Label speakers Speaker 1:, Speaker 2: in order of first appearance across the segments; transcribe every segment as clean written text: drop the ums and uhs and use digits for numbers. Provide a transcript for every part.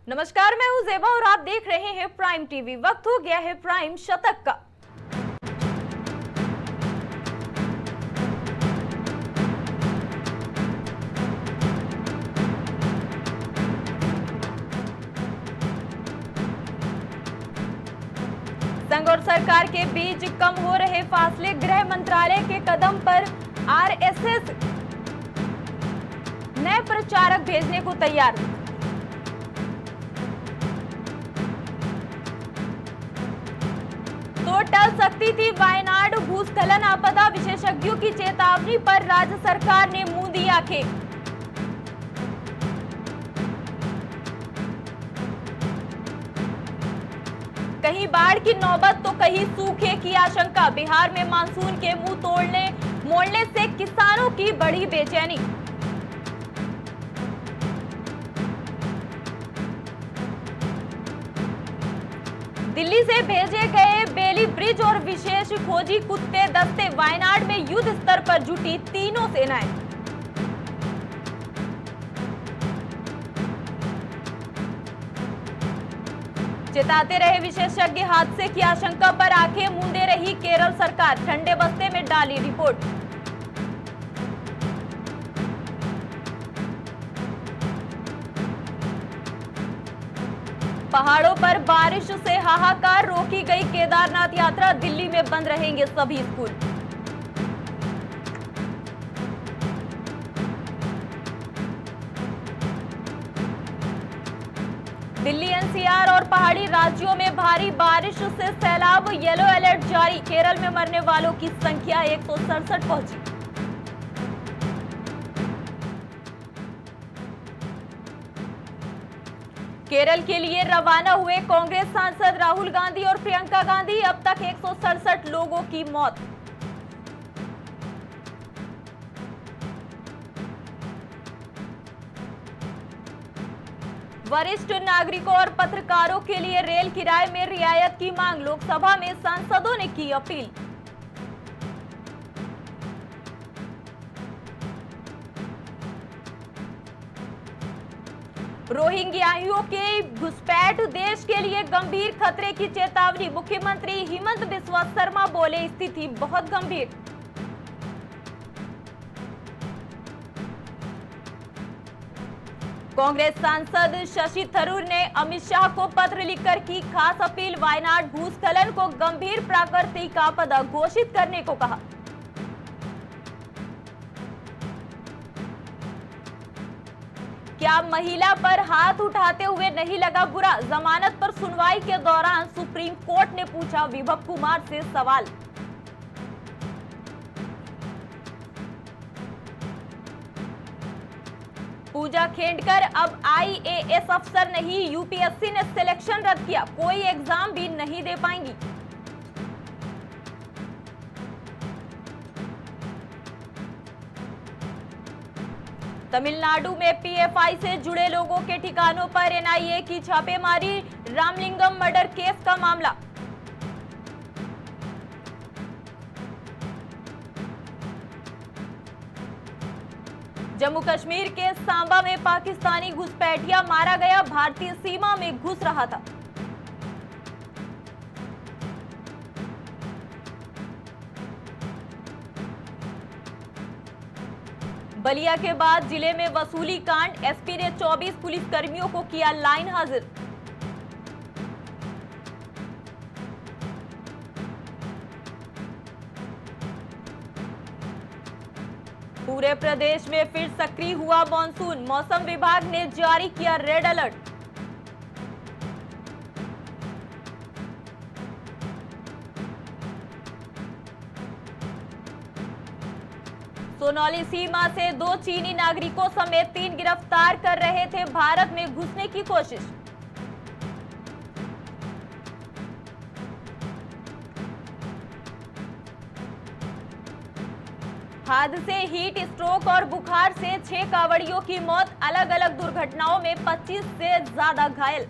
Speaker 1: नमस्कार, मैं हूं जेबा और आप देख रहे हैं प्राइम टीवी। वक्त हो गया है प्राइम शतक का। संघ और सरकार के बीच कम हो रहे फासले, गृह मंत्रालय के कदम पर आरएसएस नए प्रचारक भेजने को तैयार। तो टल सकती थी वायनाड भूस्खलन आपदा, विशेषज्ञों की चेतावनी पर राज्य सरकार ने मूंदी आंखें। कहीं बाढ़ की नौबत तो कहीं सूखे की आशंका। बिहार में मानसून के मुंह मोड़ने से किसानों की बढ़ी बेचैनी। दिल्ली से भेजे गए बेली ब्रिज और विशेष खोजी कुत्ते दस्ते, वायनाड में युद्ध स्तर पर जुटी तीनों सेनाएं। चेताते रहे विशेषज्ञ, हादसे की आशंका पर आंखें मूंदे रही केरल सरकार, ठंडे बस्ते में डाली रिपोर्ट। पहाड़ों पर बारिश से हाहाकार, रोकी गई केदारनाथ यात्रा, दिल्ली में बंद रहेंगे सभी स्कूल। दिल्ली, एनसीआर और पहाड़ी राज्यों में भारी बारिश से सैलाब, येलो अलर्ट जारी। केरल में मरने वालों की संख्या 167 पहुंची। केरल के लिए रवाना हुए कांग्रेस सांसद राहुल गांधी और प्रियंका गांधी, अब तक 167 लोगों की मौत। वरिष्ठ नागरिकों और पत्रकारों के लिए रेल किराए में रियायत की मांग, लोकसभा में सांसदों ने की अपील। रोहिंग्याओं के घुसपैठ देश के लिए गंभीर खतरे की चेतावनी, मुख्यमंत्री हिमंत बिस्वा शर्मा बोले स्थिति बहुत गंभीर। कांग्रेस सांसद शशि थरूर ने अमित शाह को पत्र लिखकर की खास अपील, वायनाड भूस्खलन को गंभीर प्राकृतिक आपदा घोषित करने को कहा। क्या महिला पर हाथ उठाते हुए नहीं लगा बुरा? जमानत पर सुनवाई के दौरान सुप्रीम कोर्ट ने पूछा विभव कुमार से सवाल। पूजा खेंडकर अब आईएएस अफसर नहीं, यूपीएससी ने सिलेक्शन रद्द किया, कोई एग्जाम भी नहीं दे पाएंगी। तमिलनाडु में पीएफआई से जुड़े लोगों के ठिकानों पर एनआईए की छापेमारी, रामलिंगम मर्डर केस का मामला। जम्मू कश्मीर के सांबा में पाकिस्तानी घुसपैठिया मारा गया, भारतीय सीमा में घुस रहा था। बलिया के बाद जिले में वसूली कांड, एसपी ने 24 पुलिसकर्मियों को किया लाइन हाजिर। पूरे प्रदेश में फिर सक्रिय हुआ मॉनसून, मौसम विभाग ने जारी किया रेड अलर्ट। सोनौली सीमा से 2 चीनी नागरिकों समेत 3 गिरफ्तार कर रहे थे भारत में घुसने की कोशिश। हादसे, हीट स्ट्रोक और बुखार से 6 कांवड़ियों की मौत, अलग अलग दुर्घटनाओं में 25 से ज्यादा घायल।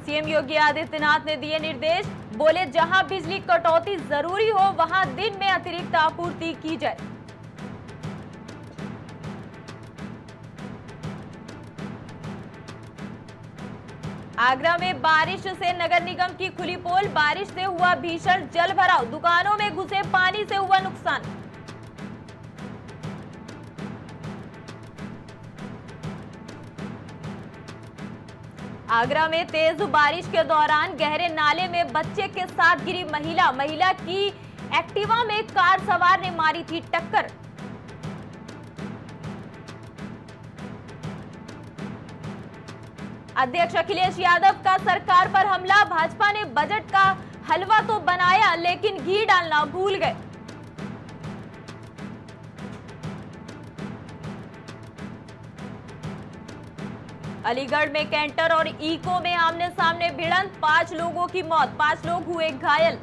Speaker 1: सीएम योगी आदित्यनाथ ने दिए निर्देश, बोले जहां बिजली कटौती जरूरी हो वहां दिन में अतिरिक्त आपूर्ति की जाए। आगरा में बारिश से नगर निगम की खुली पोल, बारिश से हुआ भीषण जल भराव, दुकानों में घुसे पानी से हुआ नुकसान। आगरा में तेज बारिश के दौरान गहरे नाले में बच्चे के साथ गिरी महिला की एक्टिवा में कार सवार ने मारी थी टक्कर। अध्यक्ष अखिलेश यादव का सरकार पर हमला, भाजपा ने बजट का हलवा तो बनाया लेकिन घी डालना भूल गए। अलीगढ़ में कैंटर और इको में आमने सामने भिड़ंत, 5 लोगों की मौत, 5 लोग हुए घायल।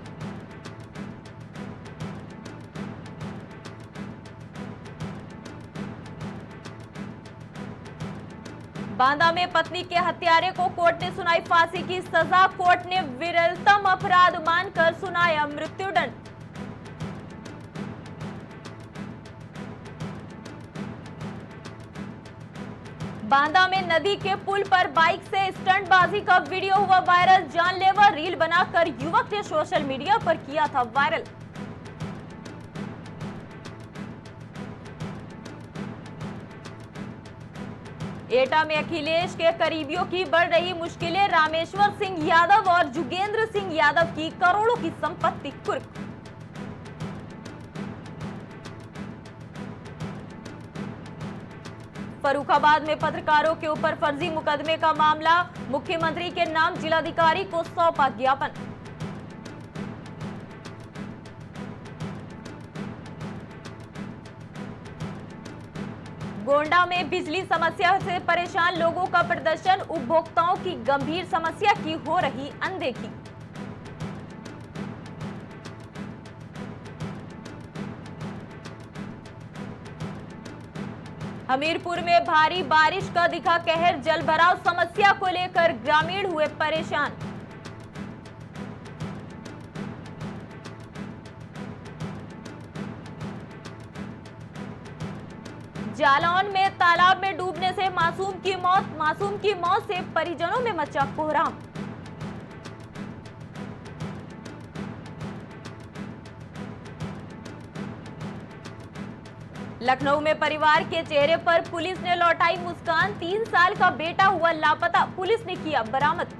Speaker 1: बांदा में पत्नी के हत्यारे को कोर्ट ने सुनाई फांसी की सजा, कोर्ट ने विरलतम अपराध मानकर सुनाया मृत्युदंड। बांदा में नदी के पुल पर बाइक से स्टंटबाजी का वीडियो हुआ वायरल, जानलेवा रील बनाकर युवक ने सोशल मीडिया पर किया था वायरल। एटा में अखिलेश के करीबियों की बढ़ रही मुश्किलें, रामेश्वर सिंह यादव और जुगेंद्र सिंह यादव की करोड़ों की संपत्ति कुर्क। फर्रुखाबाद में पत्रकारों के ऊपर फर्जी मुकदमे का मामला, मुख्यमंत्री के नाम जिलाधिकारी को सौंपा ज्ञापन। गोंडा में बिजली समस्या से परेशान लोगों का प्रदर्शन, उपभोक्ताओं की गंभीर समस्या की हो रही अनदेखी। हमीरपुर में भारी बारिश का दिखा कहर, जलभराव समस्या को लेकर ग्रामीण हुए परेशान। जालौन में तालाब में डूबने से मासूम की मौत से परिजनों में मचा कोहराम। लखनऊ में परिवार के चेहरे पर पुलिस ने लौटाई मुस्कान, 3 साल का बेटा हुआ लापता, पुलिस ने किया बरामद।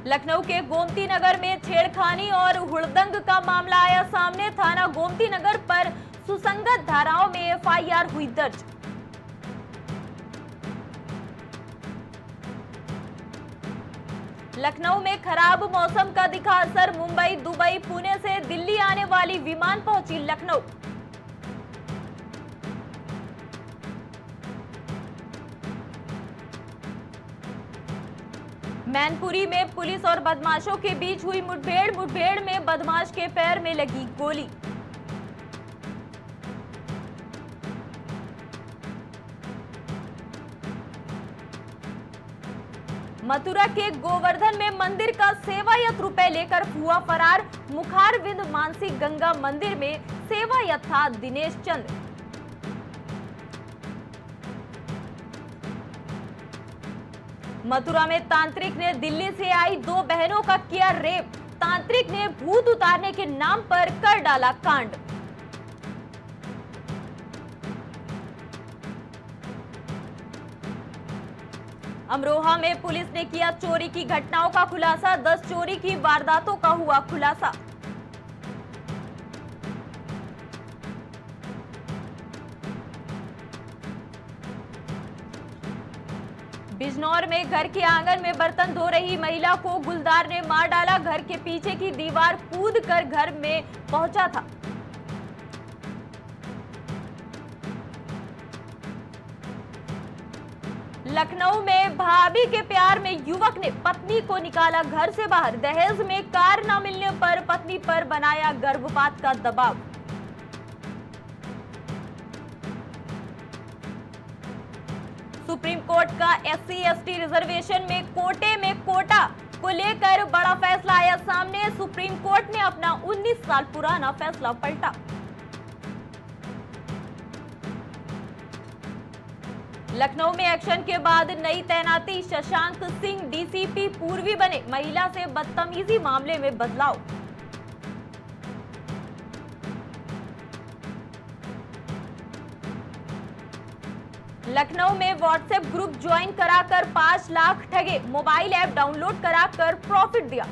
Speaker 1: लखनऊ के गोमती नगर में छेड़खानी और हुड़दंग का मामला आया सामने, थाना गोमती नगर पर सुसंगत धाराओं में एफआईआर हुई दर्ज। लखनऊ में खराब मौसम का दिखा असर, मुंबई, दुबई, पुणे से दिल्ली आने वाली विमान पहुंची लखनऊ। मैनपुरी में पुलिस और बदमाशों के बीच हुई मुठभेड़ में बदमाश के पैर में लगी गोली। मथुरा के गोवर्धन में मंदिर का सेवायत रुपए लेकर हुआ फरार, मुखारविंद मानसी गंगा मंदिर में सेवायत था दिनेश चंद्र। मथुरा में तांत्रिक ने दिल्ली से आई 2 बहनों का किया रेप, तांत्रिक ने भूत उतारने के नाम पर कर डाला कांड। अमरोहा में पुलिस ने किया चोरी की घटनाओं का खुलासा, 10 चोरी की वारदातों का हुआ खुलासा। बिजनौर में घर के आंगन में बर्तन धो रही महिला को गुलदार ने मार डाला, घर के पीछे की दीवार कूदकर घर में पहुंचा था। लखनऊ में भाभी के प्यार में युवक ने पत्नी को निकाला घर से बाहर, दहेज में कार न मिलने पर पत्नी पर बनाया गर्भपात का दबाव। सुप्रीम कोर्ट का SC/ST रिजर्वेशन में कोटा को लेकर बड़ा फैसला आया सामने, सुप्रीम कोर्ट ने अपना 19 साल पुराना फैसला पलटा। लखनऊ में एक्शन के बाद नई तैनाती, शशांक सिंह डीसीपी पूर्वी बने, महिला से बदतमीजी मामले में बदलाव। लखनऊ में व्हाट्सएप ग्रुप ज्वाइन कराकर 5 लाख ठगे, मोबाइल ऐप डाउनलोड कराकर प्रॉफिट दिया।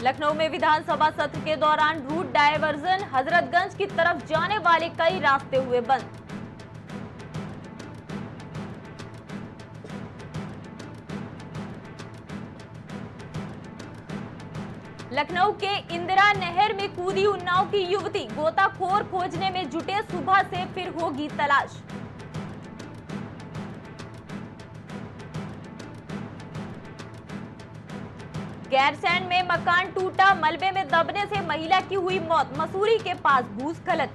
Speaker 1: लखनऊ में विधानसभा सत्र के दौरान रूट डायवर्जन, हजरतगंज की तरफ जाने वाले कई रास्ते हुए बंद। लखनऊ के इंदिरा नहर में कूदी उन्नाव की युवती, गोताखोर खोजने में जुटे, सुबह से फिर होगी तलाश। गैरसैंण में मकान टूटा, मलबे में दबने से महिला की हुई मौत, मसूरी के पास भूस्खलन।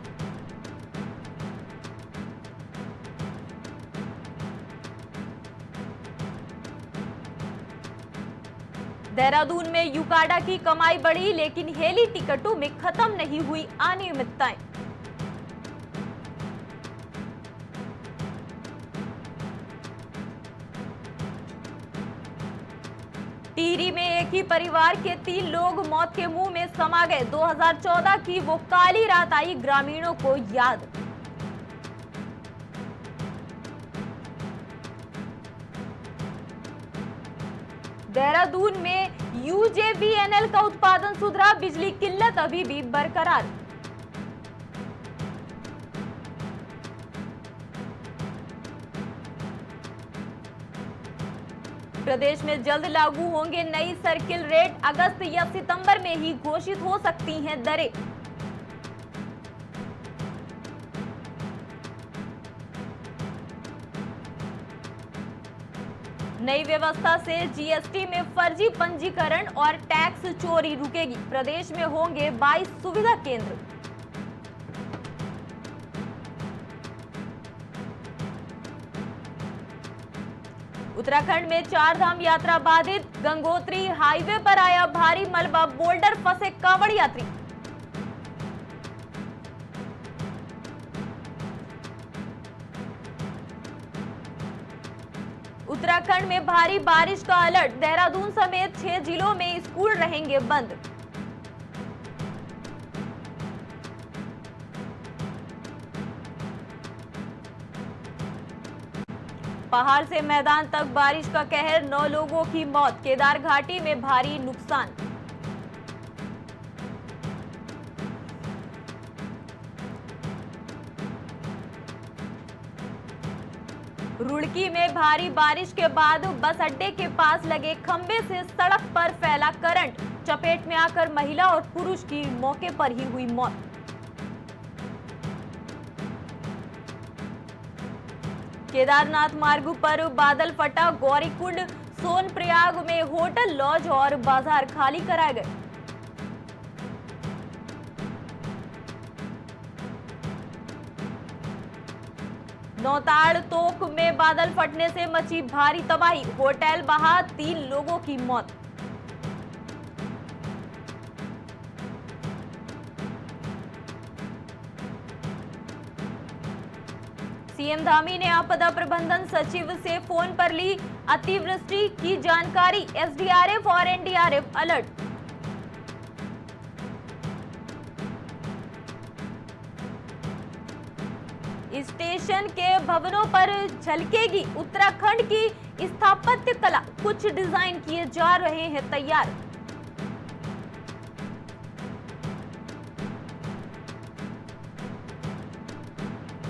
Speaker 1: देहरादून में यूकाडा की कमाई बढ़ी, लेकिन हेली टिकटों में खत्म नहीं हुई अनियमितताएं। टिहरी में एक ही परिवार के 3 लोग मौत के मुंह में समा गए, 2014 की वो काली रात आई ग्रामीणों को याद। देहरादून में यूजेवीएनएल का उत्पादन सुधरा, बिजली किल्लत अभी भी बरकरार। प्रदेश में जल्द लागू होंगे नई सर्किल रेट, अगस्त या सितंबर में ही घोषित हो सकती हैं दरें। नई व्यवस्था से जीएसटी में फर्जी पंजीकरण और टैक्स चोरी रुकेगी, प्रदेश में होंगे 22 सुविधा केंद्र। उत्तराखंड में 4 धाम यात्रा बाधित, गंगोत्री हाईवे पर आया भारी मलबा, बोल्डर फंसे कांवड़ यात्री। उत्तराखंड में भारी बारिश का अलर्ट, देहरादून समेत 6 जिलों में स्कूल रहेंगे बंद। पहाड़ से मैदान तक बारिश का कहर, 9 लोगों की मौत, केदार घाटी में भारी नुकसान। रुड़की में भारी बारिश के बाद बस अड्डे के पास लगे खंबे से सड़क पर फैला करंट, चपेट में आकर महिला और पुरुष की मौके पर ही हुई मौत। केदारनाथ मार्ग पर बादल फटा, गौरीकुंड सोनप्रयाग में होटल, लॉज और बाजार खाली कराए गए। नौताड़ तोक में बादल फटने से मची भारी तबाही, होटल बहा, 3 लोगों की मौत। सीएम धामी ने आपदा प्रबंधन सचिव से फोन पर ली अतिवृष्टि की जानकारी, एसडीआरएफ और एनडीआरएफ अलर्ट। स्टेशन के भवनों पर झलकेगी उत्तराखंड की स्थापत्य कला, कुछ डिजाइन किए जा रहे हैं तैयार।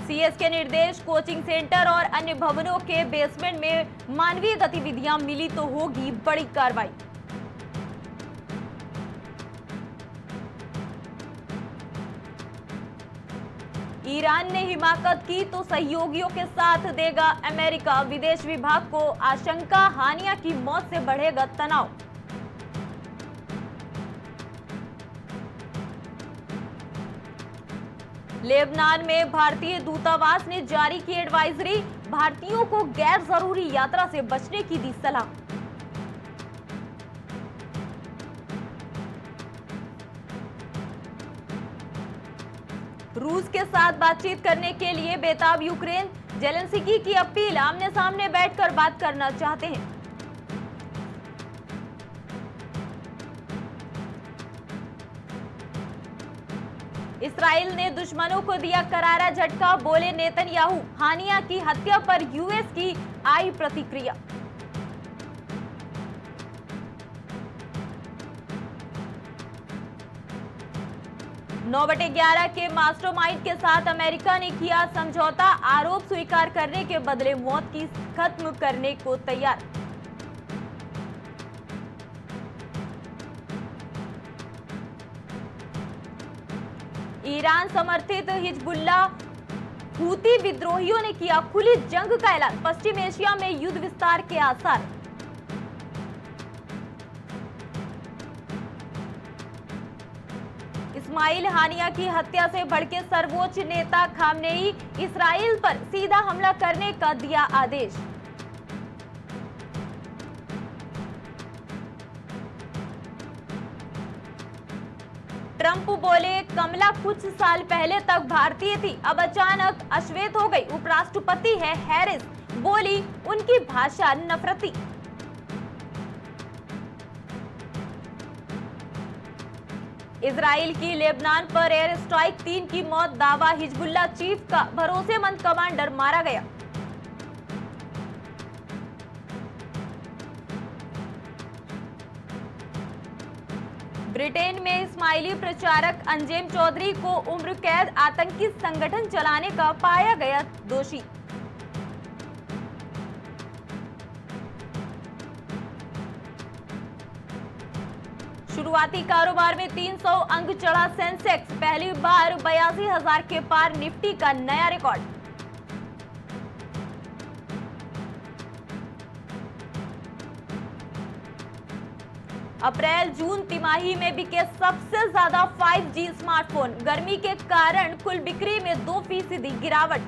Speaker 1: सीएस के निर्देश, कोचिंग सेंटर और अन्य भवनों के बेसमेंट में मानवीय गतिविधियां मिली तो होगी बड़ी कार्रवाई। ईरान ने हिमाकत की तो सहयोगियों के साथ देगा अमेरिका, विदेश विभाग को आशंका, हानिया की मौत से बढ़ेगा तनाव। लेबनान में भारतीय दूतावास ने जारी की एडवाइजरी, भारतीयों को गैर जरूरी यात्रा से बचने की दी सलाह। रूस के साथ बातचीत करने के लिए बेताब यूक्रेन, जेलेंस्की की अपील, आमने सामने बैठकर बात करना चाहते हैं। इस्राइल ने दुश्मनों को दिया करारा झटका, बोले नेतन्याहू। हानिया की हत्या पर यूएस की आई प्रतिक्रिया। (9/11) के मास्टरमाइंड के साथ अमेरिका ने किया समझौता, आरोप स्वीकार करने के बदले मौत की खत्म करने को तैयार। ईरान समर्थित हिजबुल्लाह हूती विद्रोहियों ने किया खुली जंग का ऐलान, पश्चिम एशिया में युद्ध विस्तार के आसार। इस्माइल हानिया की हत्या से भड़के सर्वोच्च नेता खामनेई, इस्राइल पर सीधा हमला करने का दिया आदेश। ट्रंप बोले कमला कुछ साल पहले तक भारतीय थी, अब अचानक अश्वेत हो गई। उपराष्ट्रपति है हैरिस, बोली उनकी भाषा नफरती। इजराइल की लेबनान पर एयर स्ट्राइक, 3 की मौत, दावा हिजबुल्लाह चीफ का, भरोसेमंद कमांडर मारा गया। ब्रिटेन में इस्माइली प्रचारक अंजेम चौधरी को उम्र कैद, आतंकी संगठन चलाने का पाया गया दोषी। शुरुआती कारोबार में 300 अंक चढ़ा सेंसेक्स, पहली बार 82,000 के पार, निफ्टी का नया रिकॉर्ड। अप्रैल जून तिमाही में बिके सबसे ज्यादा 5G स्मार्टफोन, गर्मी के कारण कुल बिक्री में 2% गिरावट।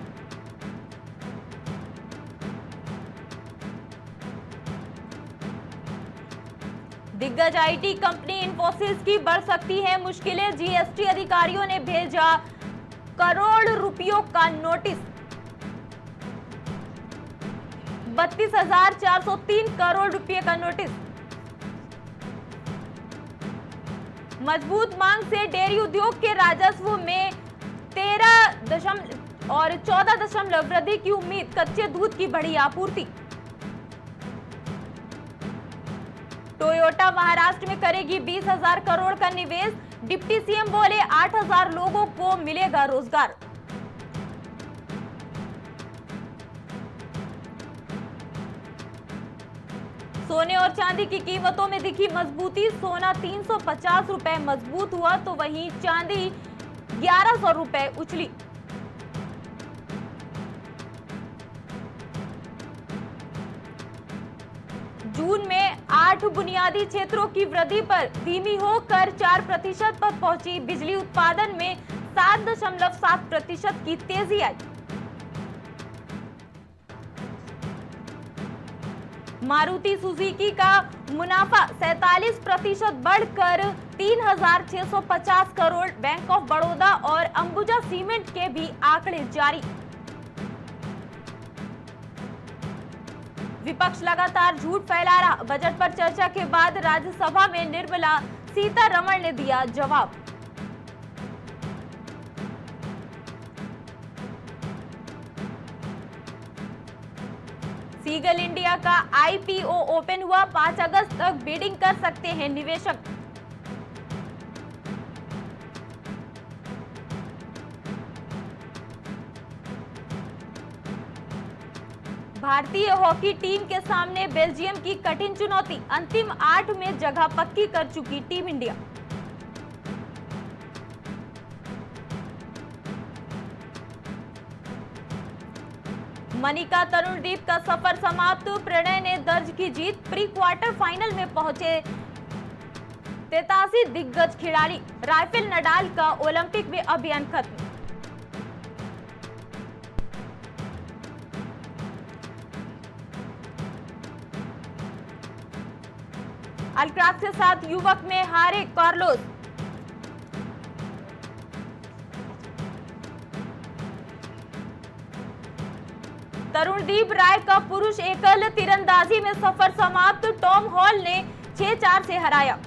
Speaker 1: दिग्गज आईटी कंपनी इंफोसिस की बढ़ सकती है मुश्किलें, जीएसटी अधिकारियों ने भेजा करोड़ रुपयों का नोटिस। 32,403 करोड़ रुपए का नोटिस। मजबूत मांग से डेयरी उद्योग के राजस्व में 14 वृद्धि की उम्मीद, कच्चे दूध की बढ़ी आपूर्ति। टोयोटा महाराष्ट्र में करेगी 20,000 करोड़ का निवेश, डिप्टी सीएम बोले 8,000 लोगों को मिलेगा रोजगार। सोने और चांदी की कीमतों में दिखी मजबूती, सोना 350 रुपए मजबूत हुआ तो वहीं चांदी 1100 रुपए उछली। जून में 8 बुनियादी क्षेत्रों की वृद्धि पर धीमी होकर 4% पर पहुंची, बिजली उत्पादन में 7.7% की तेजी आई। मारुति सुजुकी का मुनाफा 47% बढ़कर 3,650 करोड़, बैंक ऑफ बड़ौदा और अंबुजा सीमेंट के भी आंकड़े जारी। विपक्ष लगातार झूठ फैला रहा, बजट पर चर्चा के बाद राज्यसभा में निर्मला सीतारमण ने दिया जवाब। सीगल इंडिया का आईपीओ ओपन हुआ, 5 अगस्त तक बिडिंग कर सकते हैं निवेशक। भारतीय हॉकी टीम के सामने बेल्जियम की कठिन चुनौती, अंतिम 8 में जगह पक्की कर चुकी टीम इंडिया। मनिका तरुणदीप का सफर समाप्त, प्रणय ने दर्ज की जीत, प्री क्वार्टर फाइनल में पहुंचे 83 दिग्गज खिलाड़ी, राफेल नडाल का ओलंपिक में अभियान खत्म। अल्क्राज के साथ युवक में हारे कार्लोस। तरुणदीप राय का पुरुष एकल तीरंदाजी में सफर समाप्त, टॉम हॉल ने 6-4 से हराया।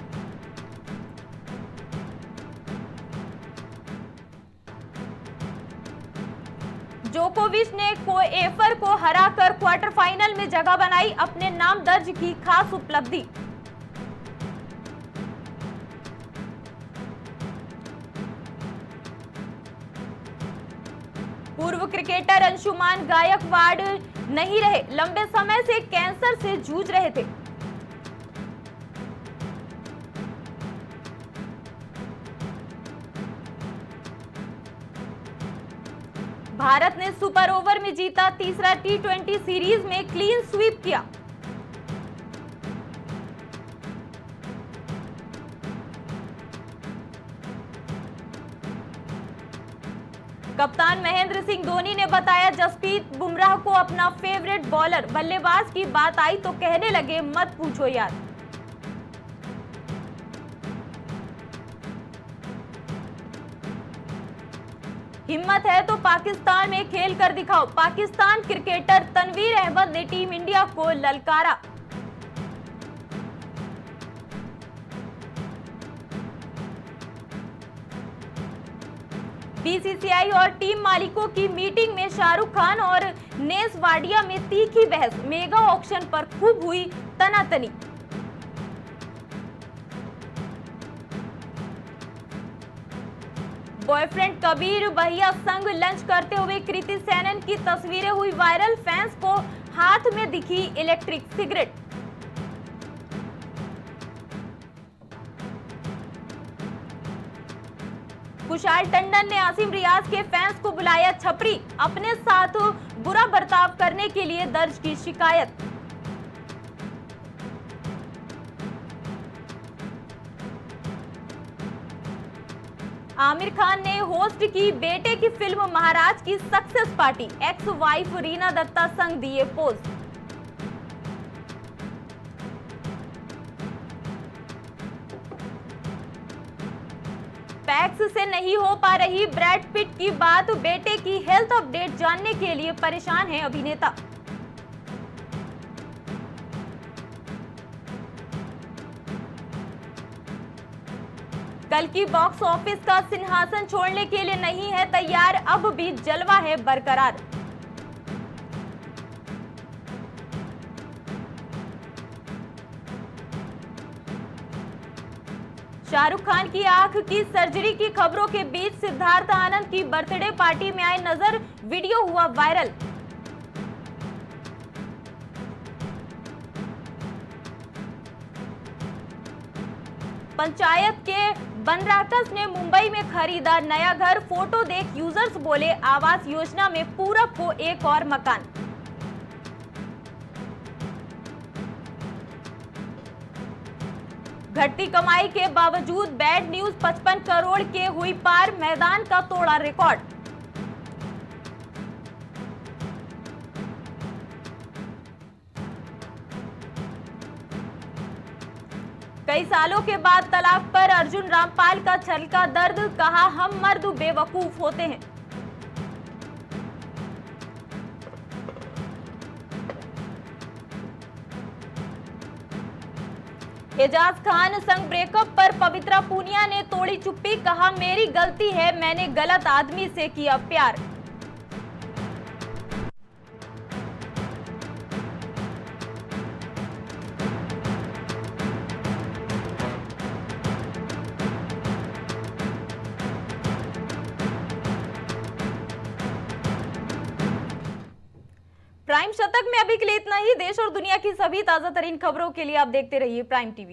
Speaker 1: जोकोविच ने कोएफर को हराकर क्वार्टर फाइनल में जगह बनाई, अपने नाम दर्ज की खास उपलब्धि। पूर्व क्रिकेटर अंशुमान गायकवाड़ नहीं रहे, लंबे समय से कैंसर से जूझ रहे थे। भारत ने सुपर ओवर में जीता तीसरा T20 सीरीज में क्लीन स्वीप किया। कप्तान महेंद्र सिंह धोनी ने बताया जसप्रीत बुमराह को अपना फेवरेट बॉलर, बल्लेबाज की बात आई तो कहने लगे मत पूछो यार। हिम्मत है तो पाकिस्तान में खेल कर दिखाओ, पाकिस्तान क्रिकेटर तनवीर अहमद ने टीम इंडिया को ललकारा। बीसीसीआई और टीम मालिकों की मीटिंग में शाहरुख खान और नेस वाडिया में तीखी बहस, मेगा ऑक्शन पर खूब हुई तनातनी। बॉयफ्रेंड कबीर भैया संग लंच करते हुए कृति सेनन की तस्वीरें हुई वायरल, फैंस को हाथ में दिखी इलेक्ट्रिक सिगरेट। कुशाल टंडन ने आसिम रियाज के फैंस को बुलाया छपरी, अपने साथ बुरा बर्ताव करने के लिए दर्ज की शिकायत। आमिर खान ने होस्ट की बेटे की फिल्म महाराज की success party, ex wife Reena Dutta संग दिए पोज। पैक्स से नहीं हो पा रही ब्रैड पिट की बात, बेटे की हेल्थ अपडेट जानने के लिए परेशान है अभिनेता। कल की बॉक्स ऑफिस का सिंहासन छोड़ने के लिए नहीं है तैयार, अब भी जलवा है बरकरार। शाहरुख खान की आंख की सर्जरी की खबरों के बीच सिद्धार्थ आनंद की बर्थडे पार्टी में आए नजर, वीडियो हुआ वायरल। पंचायत के बनराकस ने मुंबई में खरीदा नया घर, फोटो देख यूजर्स बोले आवास योजना में पूरक को एक और मकान। घटती कमाई के बावजूद बैड न्यूज, 55 करोड़ के हुई पार, मैदान का तोड़ा रिकॉर्ड। कई सालों के बाद तलाक पर अर्जुन रामपाल का छलका दर्द, कहा हम मर्द बेवकूफ होते हैं। एजाज खान संग ब्रेकअप पर पवित्रा पूनिया ने तोड़ी चुप्पी, कहा मेरी गलती है, मैंने गलत आदमी से किया प्यार। प्राइम शतक में अभी के लिए इतना ही। देश और दुनिया की सभी ताजा तरीन खबरों के लिए आप देखते रहिए प्राइम टीवी।